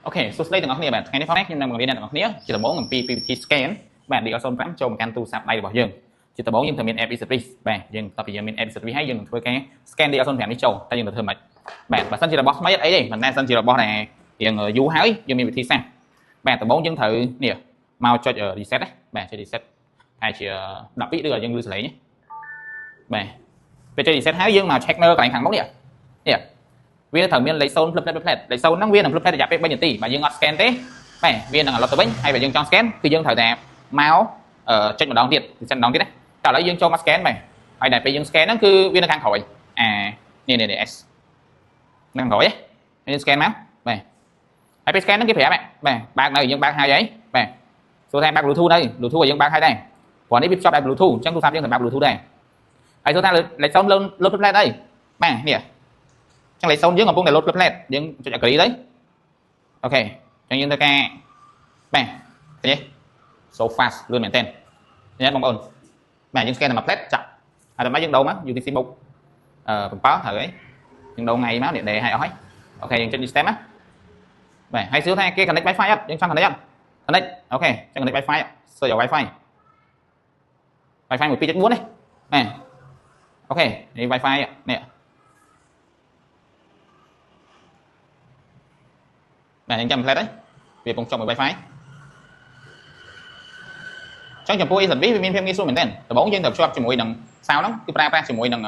Ok សួស្តីទាំងអស់គ្នាបាទថ្ងៃនេះផងខ្ញុំនឹងបង្រៀនអ្នកទាំងអស់គ្នាជាដំបូងអំពីវិធី scan បាទ DL05 ចូលមកកាន់ទូរស័ព្ទដៃរបស់យើងជាដំបូងយើងត្រូវមាន app e-service បាទយើងបន្ទាប់ពីយើងមាន app e-service ហើយយើងនឹងធ្វើការ scan DL05 នេះចូលតែយើងត្រូវធ្វើម៉េចបាទបើសិនជារបស់ថ្មីអីទេមិនមែនសិនជារបស់ដែលយើងយូរហើយយើងមានវិធីសាស្ត្របាទដំបូងយើងត្រូវនេះមកចុច reset ណាបាទចុច reset ហើយជា12ឬក៏យើងលឺសលេងបាទពេលចុច reset ហើយយើងមក check មើលកន្លែងខាងមុខនេះវាត្រូវមានលេខ0 ផ្លឹបផ្លែលេខ0ហ្នឹងវានឹងផ្លឹបផ្លែរយៈពេល3នាទីបើយើងអត់ scan ទេបាទវានឹងឡុតទៅវិញហើយបើយើងចង់ scan គឺយើងត្រូវតែមកចុចម្ដងទៀត reset ម្ដងទៀតណាតែឥឡូវយើងចូលមក scan បាទហើយដល់ពេលយើង scan ហ្នឹងគឺវានៅខាងក្រោយនេះ S នៅខាងក្រោយយើង scan មកបាទហើយពេល scan ហ្នឹងគេប្រាប់បាទបើកនៅយើងបើកហើយបាទសួរថាបើក Bluetooth នៅ Bluetooth ឲ្យយើងបើកហើយដែរព្រោះនេះវាភ្ជាប់ដោយ Bluetooth អញ្ចឹងទូរស័ព្ទយើងត្រូវបើក Bluetooth ដែរហើយសួរថាលេខ0លុតផ្លែអីបាទនេះចឹងលេខ0យើងកំពុងតែលោតផ្លែយើងចុច agree ទៅអូខេចឹងយើងធ្វើការបាទឃើញទេ so fast លឿនមែនទែនញ៉ាំបងប្អូនបាទយើង scan តែមួយផ្លែចាក់ហើយតែមកយើងដូរមក UTC book 7ត្រូវហើយយើងដូរថ្ងៃមកនេះដេឲ្យអស់ហើយអូខេយើងចុច system ណាបាទហើយសួរថាគេ connect wifi អត់យើងចង់ connect អត់ connect អូខេចឹង connect wifi សើច wifi 12.4នេះបាទអូខេនេះ wifi នេះបាទយើងចាំផ្លែតហើយវាកំពុងចុះមួយ Wi-Fi ចឹងចំពោះ e-service វាមានភាពងាយស្រួលមែនទែនដំបូងយើងត្រូវភ្ជាប់ជាមួយនឹង sound ហ្នឹងគឺប្រើប្រាស់ជាមួយនឹង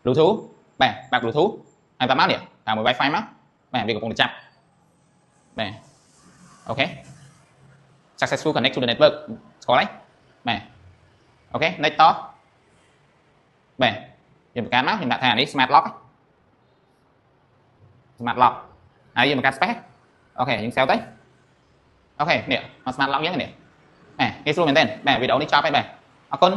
Bluetooth បាទបើក Bluetooth ហើយតាមមកនេះតាមមួយ Wi-Fi មកបាទវាកំពុងតែចាប់បាទអូខេ successful connect to the network ស្គាល់ហើយបាទអូខេ next តបាទយើងបង្កើតមកខ្ញុំដាក់ថានេះ smart lock ហើយយើងបង្កើត space អូខេយើង save ទៅអូខេនេះមក smart lock យើងនេះងាយស្រួលមែនទែនបាទវីដេអូនេះចប់ហើយបាទអរគុណ